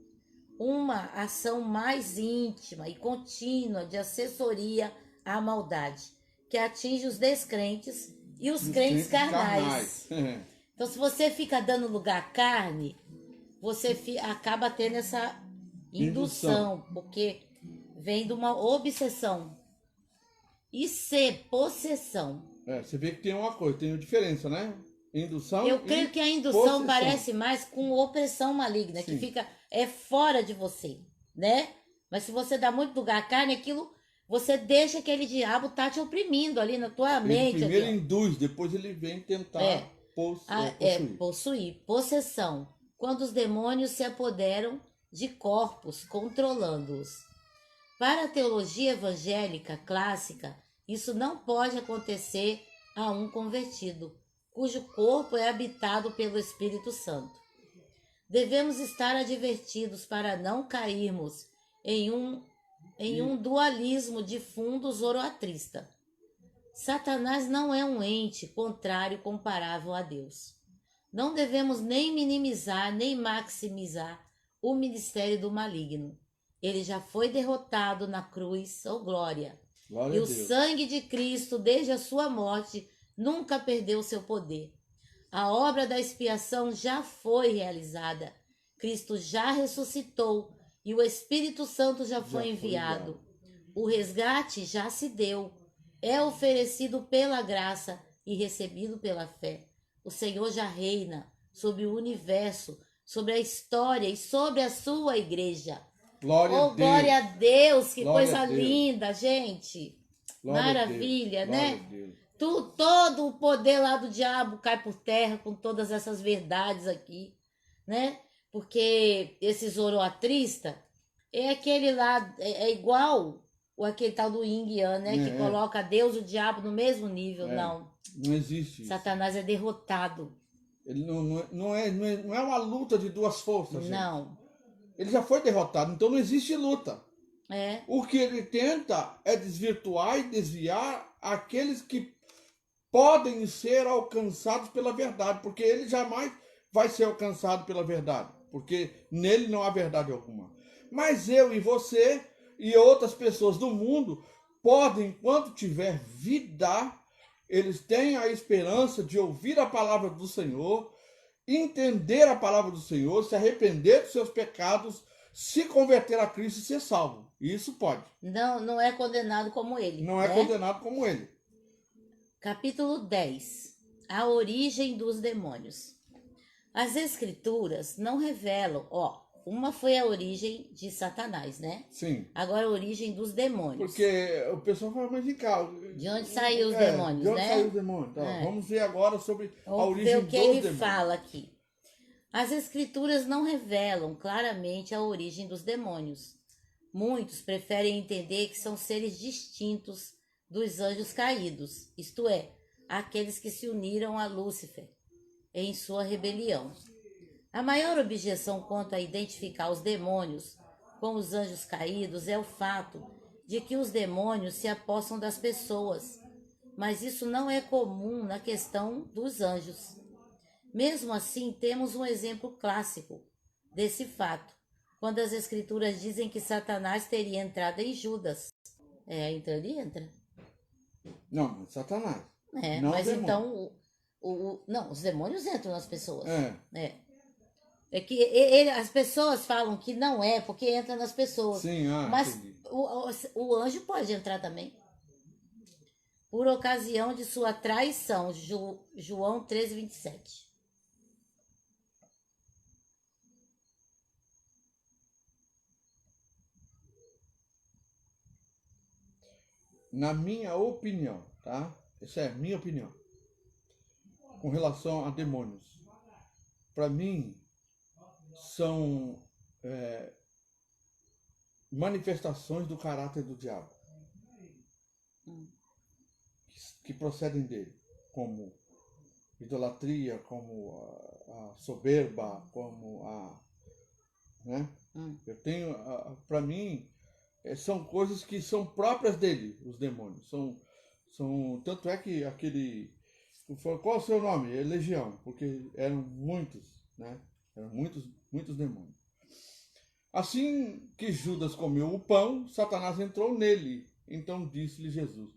Uma ação mais íntima e contínua de assessoria à maldade, que atinge os descrentes e os crentes carnais. Então, se você fica dando lugar à carne, você acaba tendo essa indução, porque vem de uma obsessão. E C, possessão. Você vê que tem uma coisa, tem uma diferença, né? Indução. Eu creio que a indução possessão parece mais com opressão maligna, que fica fora de você, né? Mas se você dá muito lugar à carne, aquilo, você deixa aquele diabo tá te oprimindo ali na tua mente. Ele primeiro induz, depois ele vem tentar possuir. Possuir, possessão. Quando os demônios se apoderam de corpos, controlando-os. Para a teologia evangélica clássica, isso não pode acontecer a um convertido, cujo corpo é habitado pelo Espírito Santo. Devemos estar advertidos para não cairmos em um dualismo de fundo zoroastrista. Satanás não é um ente contrário comparável a Deus. Não devemos nem minimizar nem maximizar o ministério do maligno. Ele já foi derrotado na cruz, glória. E o sangue de Cristo, desde a sua morte, nunca perdeu seu poder. A obra da expiação já foi realizada. Cristo já ressuscitou e o Espírito Santo já foi enviado. O resgate já se deu. É oferecido pela graça e recebido pela fé. O Senhor já reina sobre o universo, sobre a história e sobre a sua igreja. Glória a Oh, glória a Deus. Deus, que Glória coisa a Deus. linda, gente. Glória a Maravilha, Deus. né? Glória a Deus. Todo o poder lá do diabo cai por terra com todas essas verdades aqui, né? Porque esse zoroatrista é aquele lá, é igual aquele tal do Yin Yang, né? Que coloca Deus e o diabo no mesmo nível. Não, Não existe isso. Satanás é derrotado. Ele não é uma luta de duas forças, gente. Não. Ele já foi derrotado, então não existe luta. É. O que ele tenta é desvirtuar e desviar aqueles que podem ser alcançados pela verdade, porque ele jamais vai ser alcançado pela verdade, porque nele não há verdade alguma. Mas eu e você e outras pessoas do mundo podem, enquanto tiver vida, eles têm a esperança de ouvir a palavra do Senhor, entender a palavra do Senhor, se arrepender dos seus pecados, se converter a Cristo e ser salvo. Isso pode. Não é condenado como ele. Não é condenado como ele. Capítulo 10. A origem dos demônios. As escrituras não revelam, uma foi a origem de Satanás, né? Sim. Agora a origem dos demônios. Porque o pessoal fala, mas vem cá. De onde saíram os demônios, de onde né? saiu os demônios? Então, vamos ver agora sobre a Vamos origem ver dos o que ele demônios. fala aqui. As escrituras não revelam claramente a origem dos demônios. Muitos preferem entender que são seres distintos dos anjos caídos, isto é, aqueles que se uniram a Lúcifer em sua rebelião. A maior objeção quanto a identificar os demônios com os anjos caídos é o fato de que os demônios se apossam das pessoas, mas isso não é comum na questão dos anjos. Mesmo assim, temos um exemplo clássico desse fato, quando as escrituras dizem que Satanás teria entrado em Judas. Então ele entra. Não, Satanás. Não mas então, não, os demônios entram nas pessoas. É que as pessoas falam que não é, porque entra nas pessoas. Sim, mas o anjo pode entrar também. Por ocasião de sua traição, João 13:27. Na minha opinião, tá? Essa é a minha opinião. Com relação a demônios. Para mim, são manifestações do caráter do diabo. Que procedem dele. Como idolatria, como a soberba, como a... Né? Eu tenho... Para mim... são coisas que são próprias dele, os demônios. Tanto é que aquele... Qual é o seu nome? É Legião, porque eram muitos, né? Eram muitos demônios. Assim que Judas comeu o pão, Satanás entrou nele. Então disse-lhe Jesus,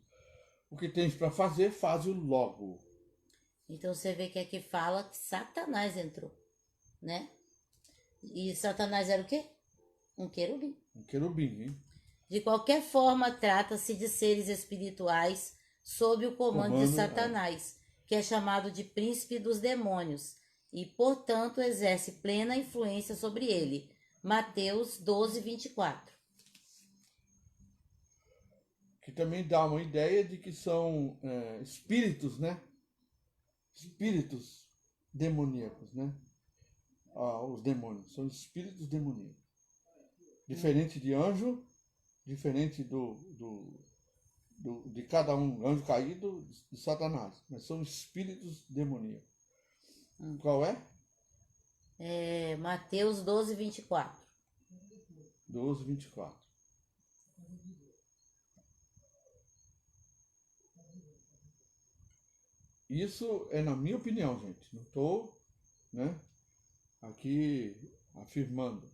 o que tens para fazer, faz-o logo. Então você vê que aqui fala que Satanás entrou, né? E Satanás era o quê? Um querubim. Um querubim, hein? De qualquer forma, trata-se de seres espirituais sob o comando de Satanás, que é chamado de príncipe dos demônios, e, portanto, exerce plena influência sobre ele. Mateus 12:24. Que também dá uma ideia de que são espíritos, né? Espíritos demoníacos, né? Os demônios são espíritos demoníacos. Diferente de anjo, diferente de cada um, anjo caído, de Satanás. Mas são espíritos demoníacos. Qual é? Mateus 12:24. 12:24. Isso é na minha opinião, gente. Não estou, né, aqui afirmando.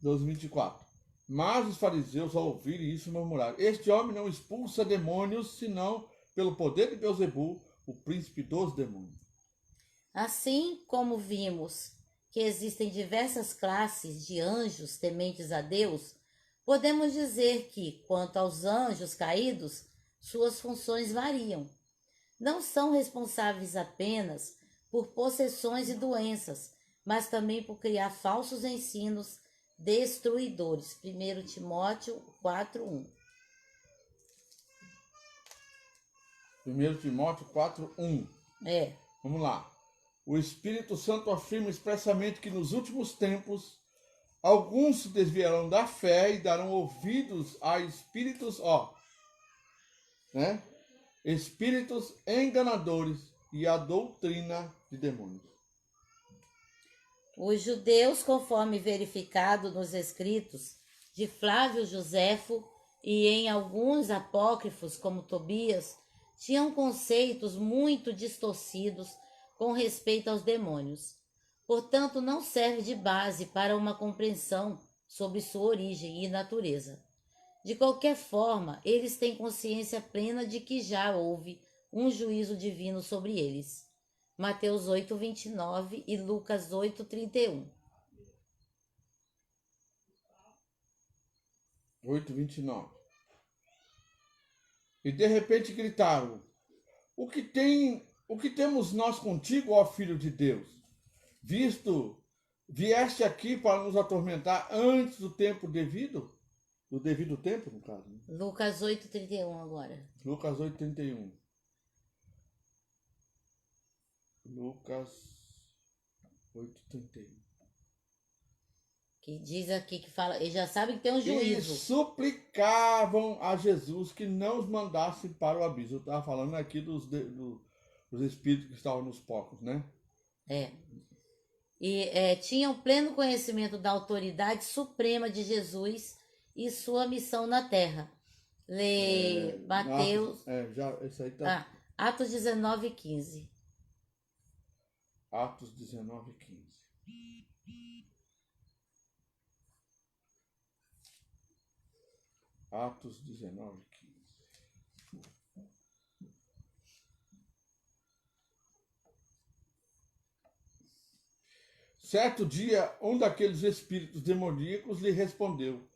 12:24. Mas os fariseus, ao ouvirem isso, murmuraram: este homem não expulsa demônios, senão pelo poder de Beelzebul, o príncipe dos demônios. Assim como vimos que existem diversas classes de anjos tementes a Deus, podemos dizer que, quanto aos anjos caídos, suas funções variam. Não são responsáveis apenas por possessões e doenças, mas também por criar falsos ensinos, destruidores. 1 Timóteo 4:1. 1 Timóteo 4:1. Vamos lá. O Espírito Santo afirma expressamente que nos últimos tempos alguns se desviarão da fé e darão ouvidos a espíritos, espíritos enganadores e a doutrina de demônios. Os judeus, conforme verificado nos escritos de Flávio Joséfo e em alguns apócrifos como Tobias, tinham conceitos muito distorcidos com respeito aos demônios. Portanto, não serve de base para uma compreensão sobre sua origem e natureza. De qualquer forma, eles têm consciência plena de que já houve um juízo divino sobre eles. Mateus 8:29 e Lucas 8:31. 8:29. E de repente gritaram: O que temos nós contigo, ó Filho de Deus? Vieste aqui para nos atormentar antes do tempo devido? Do devido tempo, no caso. Né? Lucas 8:31 agora. Lucas 8:31. Lucas 8:31. Que diz aqui que fala, eles já sabem que tem um E juízo. suplicavam a Jesus que não os mandasse para o abismo. Eu estava falando aqui dos espíritos que estavam nos porcos, né? E tinham pleno conhecimento da autoridade suprema de Jesus e sua missão na terra. Lê Mateus. Esse aí tá. Atos 19:15. Atos 19:15. Atos 19:15. Certo dia, um daqueles espíritos demoníacos lhe respondeu: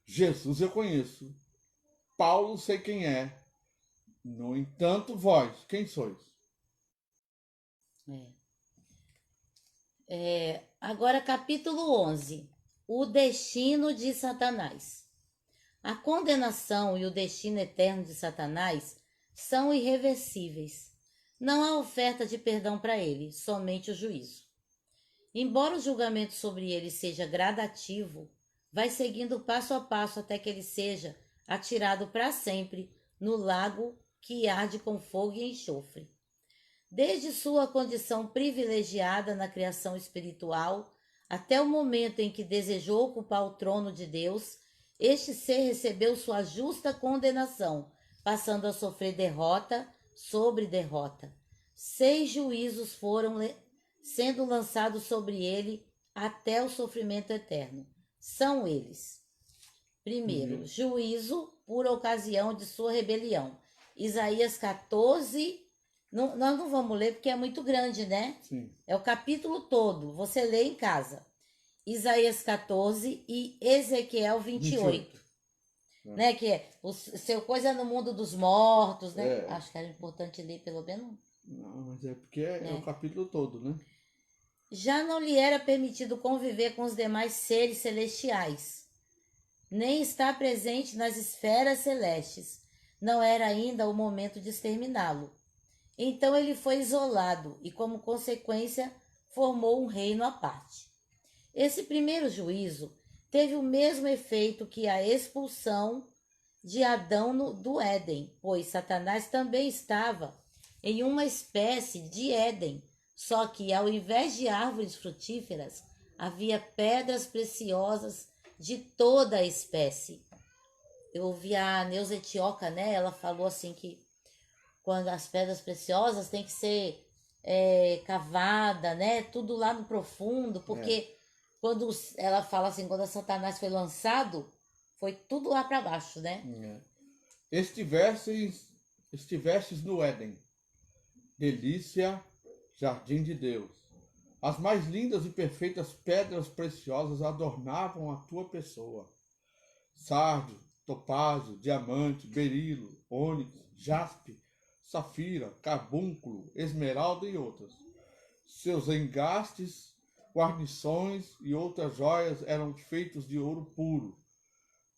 Jesus eu conheço, Paulo sei quem é. No entanto, vós, quem sois? Agora, capítulo 11. O destino de Satanás. A condenação e o destino eterno de Satanás são irreversíveis. Não há oferta de perdão para ele, somente o juízo. Embora o julgamento sobre ele seja gradativo, vai seguindo passo a passo até que ele seja atirado para sempre no lago que arde com fogo e enxofre. Desde sua condição privilegiada na criação espiritual até o momento em que desejou ocupar o trono de Deus, este ser recebeu sua justa condenação, passando a sofrer derrota sobre derrota. 6 juízos foram sendo lançados sobre ele até o sofrimento eterno. São eles: primeiro, juízo por ocasião de sua rebelião. Isaías 14. Nós não vamos ler porque é muito grande, né? Sim. É o capítulo todo. Você lê em casa. Isaías 14 e Ezequiel 28. Né? Que é o seu coisa no mundo dos mortos, né? Acho que era importante ler pelo menos. Não, mas é porque é o capítulo todo, né? Já não lhe era permitido conviver com os demais seres celestiais, nem estar presente nas esferas celestes. Não era ainda o momento de exterminá-lo. Então ele foi isolado e, como consequência, formou um reino à parte. Esse primeiro juízo teve o mesmo efeito que a expulsão de Adão do Éden, pois Satanás também estava em uma espécie de Éden, só que ao invés de árvores frutíferas, havia pedras preciosas de toda a espécie. Eu ouvi a Neuza Etioca, né? Ela falou assim que quando as pedras preciosas tem que ser cavada, né? Tudo lá no profundo, porque quando ela fala assim, quando Satanás foi lançado, foi tudo lá para baixo, né? Estivestes no Éden, delícia, jardim de Deus. As mais lindas e perfeitas pedras preciosas adornavam a tua pessoa. Sardio, topázio, diamante, berilo, ônix, jaspe, safira, carbúnculo, esmeralda e outras. Seus engastes guarnições e outras joias eram feitos de ouro puro.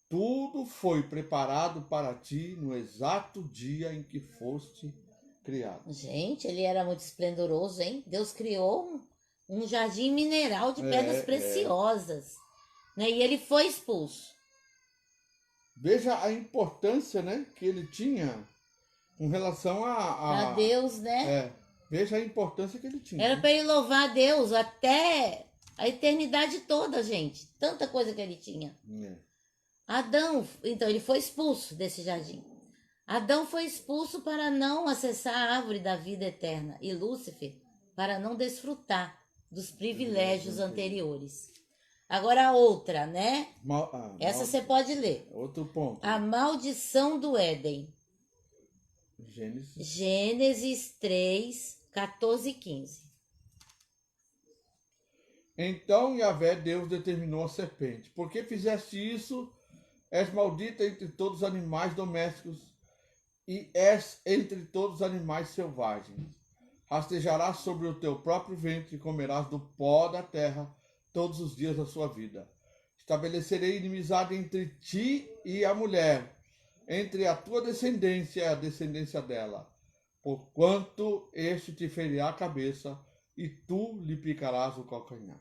Tudo foi preparado para ti no exato dia em que foste criado. Gente, ele era muito esplendoroso, hein? Deus criou um jardim mineral de pedras preciosas, né? E ele foi expulso. Veja a importância, né, que ele tinha com relação Para Deus, né? Veja a importância que ele tinha. Era né? para ele louvar a Deus até a eternidade toda, gente. Tanta coisa que ele tinha. Adão, então, ele foi expulso desse jardim. Adão foi expulso para não acessar a árvore da vida eterna e Lúcifer para não desfrutar dos privilégios anteriores. Agora a outra, né? Essa você pode ler. Outro ponto. A maldição do Éden. Gênesis 3, 14 e 15. Então Yahvé Deus determinou a serpente: por que fizeste isso? És maldita entre todos os animais domésticos e és entre todos os animais selvagens. Rastejarás sobre o teu próprio ventre e comerás do pó da terra todos os dias da sua vida. Estabelecerei inimizade entre ti e a mulher, entre a tua descendência e a descendência dela, porquanto este te ferirá a cabeça e tu lhe picarás o calcanhar.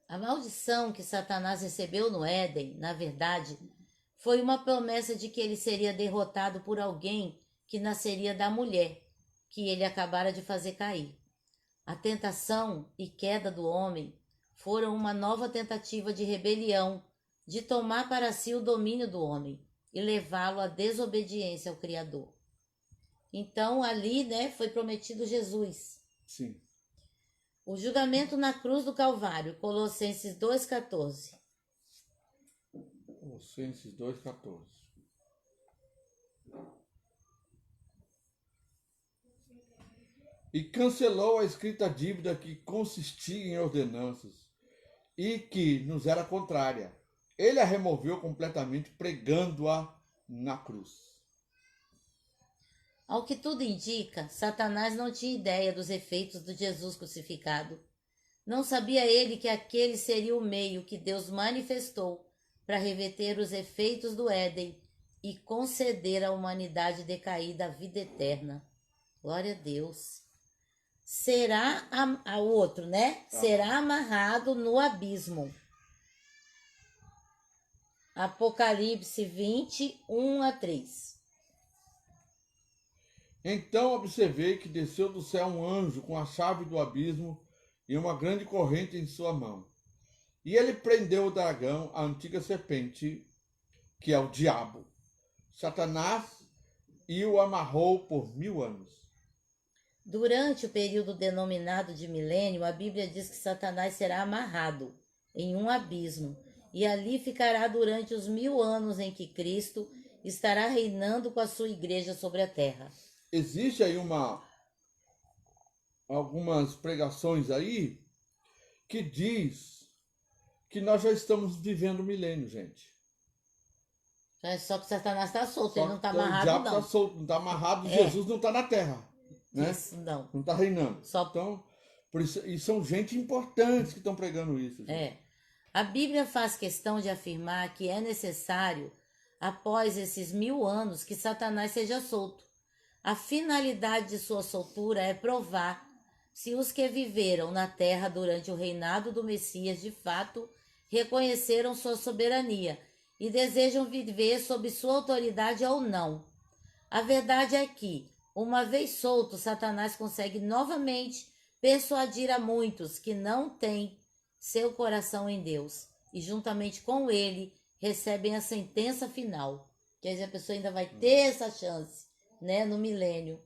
A maldição que Satanás recebeu no Éden, na verdade, foi uma promessa de que ele seria derrotado por alguém que nasceria da mulher, que ele acabara de fazer cair. A tentação e queda do homem foram uma nova tentativa de rebelião, de tomar para si o domínio do homem e levá-lo à desobediência ao Criador. Então, ali, né, foi prometido Jesus. Sim. O julgamento na cruz do Calvário, Colossenses 2,14. Colossenses 2,14. E cancelou a escrita dívida que consistia em ordenanças e que nos era contrária. Ele a removeu completamente, pregando-a na cruz. Ao que tudo indica, Satanás não tinha ideia dos efeitos do Jesus crucificado. Não sabia ele que aquele seria o meio que Deus manifestou para reverter os efeitos do Éden e conceder à humanidade decaída a vida eterna. Glória a Deus. Será o outro, né? Será amarrado no abismo. Apocalipse 20, 1 a 3. Então observei que desceu do céu um anjo com a chave do abismo e uma grande corrente em sua mão. E ele prendeu o dragão, a antiga serpente, que é o diabo, Satanás, e o amarrou por 1000 anos. Durante o período denominado de milênio, a Bíblia diz que Satanás será amarrado em um abismo e ali ficará durante os 1000 anos em que Cristo estará reinando com a sua igreja sobre a terra. Existe aí algumas pregações aí que diz que nós já estamos vivendo o milênio, gente. Só que Satanás está solto, ele não está O amarrado, diabo não. está solto, não está amarrado, Jesus não está na terra. Né? Isso, não. Não está reinando. Só... Por isso, e são gente importantes que estão pregando isso. Gente. A Bíblia faz questão de afirmar que é necessário, após esses 1000 anos, que Satanás seja solto. A finalidade de sua soltura é provar se os que viveram na terra durante o reinado do Messias de fato reconheceram sua soberania e desejam viver sob sua autoridade ou não. A verdade é que, uma vez solto, Satanás consegue novamente persuadir a muitos que não têm seu coração em Deus e juntamente com ele recebem a sentença final. Quer dizer, a pessoa ainda vai ter essa chance, né, no milênio.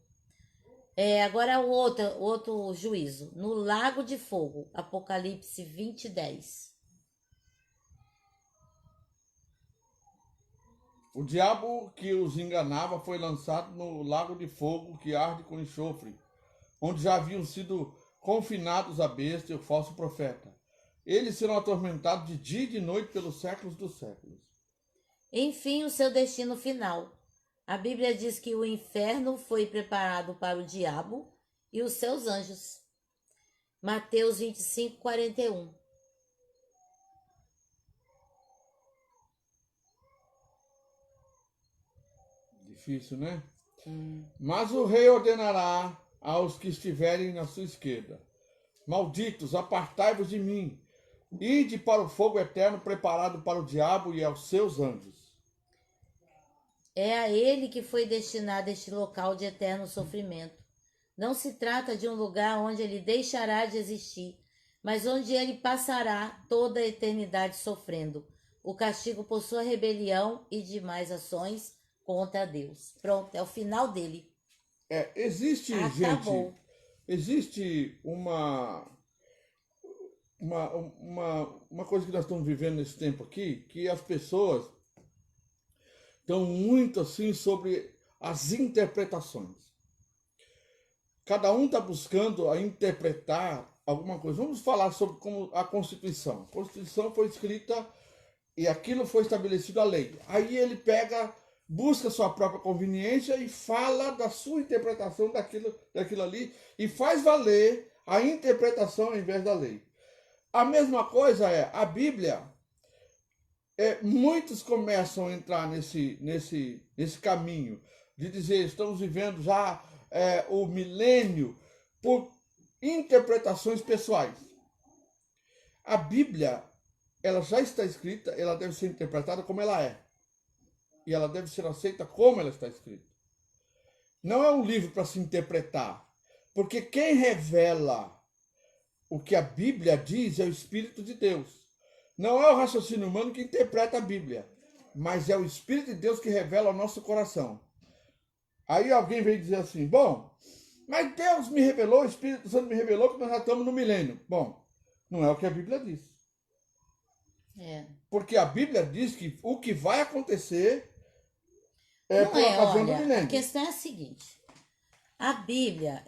Agora o outro juízo, no lago de fogo, Apocalipse 20, 10. O diabo que os enganava foi lançado no lago de fogo que arde com enxofre, onde já haviam sido confinados a besta e o falso profeta. Eles serão atormentados de dia e de noite pelos séculos dos séculos. Enfim, o seu destino final. A Bíblia diz que o inferno foi preparado para o diabo e os seus anjos. Mateus 25, 41. Difícil, né? Mas o rei ordenará aos que estiverem na sua esquerda: malditos, apartai-vos de mim, ide para o fogo eterno preparado para o diabo e aos seus anjos. É a ele que foi destinado este local de eterno sofrimento. Não se trata de um lugar onde ele deixará de existir, mas onde ele passará toda a eternidade sofrendo o castigo por sua rebelião e demais ações contra Deus. Pronto, é o final dele. Existe, Acabou. gente, existe uma coisa que nós estamos vivendo nesse tempo aqui, que as pessoas estão muito assim sobre as interpretações. Cada um está buscando a interpretar alguma coisa. Vamos falar sobre como a Constituição. A Constituição foi escrita e aquilo foi estabelecido a lei. Aí ele pega, busca sua própria conveniência e fala da sua interpretação daquilo ali e faz valer a interpretação ao invés da lei. A mesma coisa é a Bíblia. Muitos começam a entrar nesse caminho de dizer estamos vivendo já o milênio por interpretações pessoais. A Bíblia, ela já está escrita, ela deve ser interpretada como ela é. E ela deve ser aceita como ela está escrita. Não é um livro para se interpretar, porque quem revela o que a Bíblia diz é o Espírito de Deus. Não é o raciocínio humano que interpreta a Bíblia, mas é o Espírito de Deus que revela ao nosso coração. Aí alguém vem dizer assim, bom, mas Deus me revelou, o Espírito Santo me revelou que nós já estamos no milênio. Bom, não é o que a Bíblia diz. Porque a Bíblia diz que o que vai acontecer por ocasião do milênio. A questão é a seguinte, a Bíblia,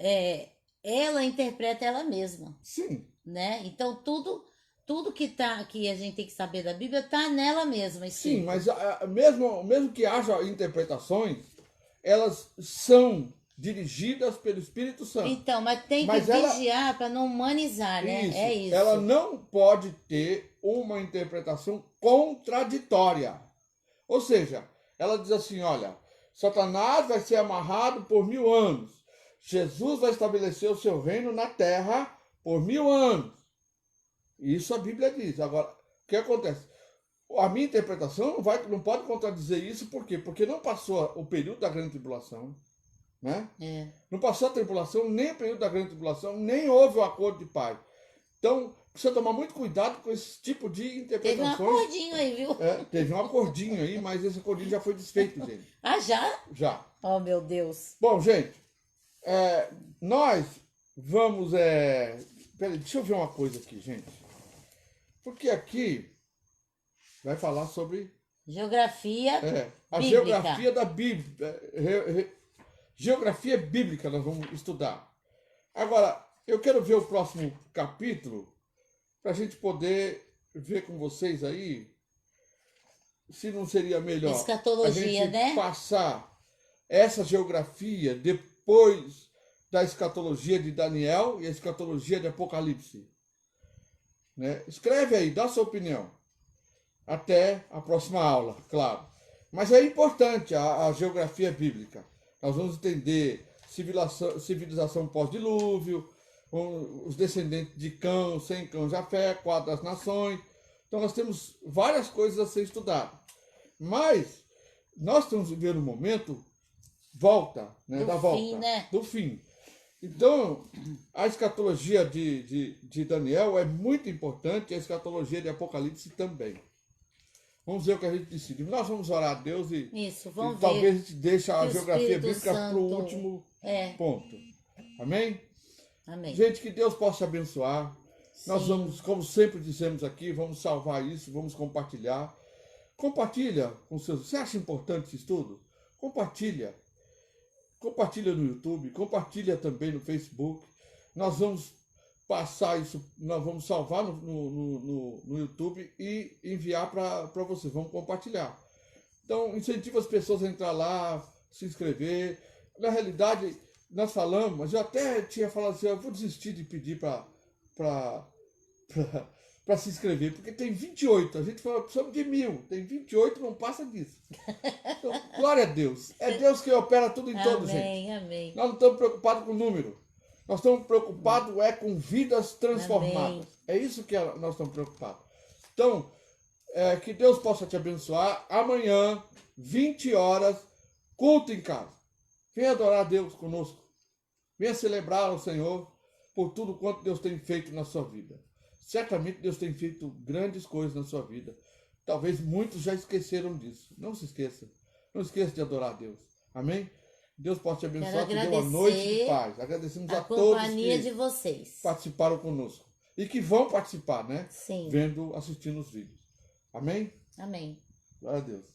ela interpreta ela mesma. Sim. Né? Então, tudo que a gente tem que saber da Bíblia está nela mesma. Sim, mas mesmo que haja interpretações, elas são dirigidas pelo Espírito Santo. Então, mas tem que vigiar para não humanizar, né? Isso, é isso. Ela não pode ter uma interpretação contraditória. Ou seja, ela diz assim, olha, Satanás vai ser amarrado por 1000 anos. Jesus vai estabelecer o seu reino na terra por 1000 anos. Isso a Bíblia diz. Agora, o que acontece? A minha interpretação não pode contradizer isso, por quê? Porque não passou o período da grande tribulação, né? Não passou a tribulação, nem o período da grande tribulação, nem houve o acordo de paz. Então, precisa tomar muito cuidado com esse tipo de interpretações. Teve um acordinho aí, viu? Teve um acordinho aí, mas esse acordinho já foi desfeito, gente. Ah, já? Já. Oh, meu Deus. Bom, gente, nós vamos... Peraí, deixa eu ver uma coisa aqui, gente. Porque aqui vai falar sobre... Geografia a bíblica. geografia da Bíblia. Geografia bíblica nós vamos estudar. Agora, eu quero ver o próximo capítulo para a gente poder ver com vocês aí se não seria melhor escatologia, a gente né? passar essa geografia depois da escatologia de Daniel e a escatologia de Apocalipse. Né? Escreve aí, dá sua opinião. Até a próxima aula, claro. Mas é importante a geografia bíblica. Nós vamos entender civilização pós-dilúvio, os descendentes de Cão, sem Cão, Jafé, 4 das nações. Então nós temos várias coisas a ser estudadas. Mas nós estamos vivendo um momento do fim. Então, a escatologia de Daniel é muito importante, a escatologia de Apocalipse também. Vamos ver o que a gente decide. Nós vamos orar a Deus e talvez a gente deixe a geografia bíblica para o último ponto. Amém? Amém. Gente, que Deus possa abençoar. Sim. Nós vamos, como sempre dizemos aqui, vamos salvar isso, vamos compartilhar. Compartilha com seus... Você acha importante esse estudo? Compartilha. Compartilha no YouTube, compartilha também no Facebook. Nós vamos passar isso, nós vamos salvar no YouTube e enviar para vocês. Vamos compartilhar. Então, incentiva as pessoas a entrar lá, se inscrever. Na realidade, nós falamos, mas eu até tinha falado assim, eu vou desistir de pedir para para se inscrever, porque tem 28. A gente fala, precisamos de 1000. Tem 28, não passa disso. Então, glória a Deus. É Deus que opera tudo em todo, gente. Amém, amém. Nós não estamos preocupados com o número. Nós estamos preocupados com vidas transformadas. Amém. É isso que nós estamos preocupados. Então, que Deus possa te abençoar. Amanhã, 20 horas, culto em casa. Venha adorar a Deus conosco. Venha celebrar o Senhor por tudo quanto Deus tem feito na sua vida. Certamente Deus tem feito grandes coisas na sua vida. Talvez muitos já esqueceram disso. Não se esqueça. Não esqueça de adorar a Deus. Amém? Deus possa te abençoar. Te dê uma noite de paz. Agradecemos a todos companhia de vocês. Participaram conosco. E que vão participar, né? Sim. Assistindo os vídeos. Amém? Amém. Glória a Deus.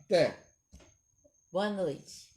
Até. Boa noite.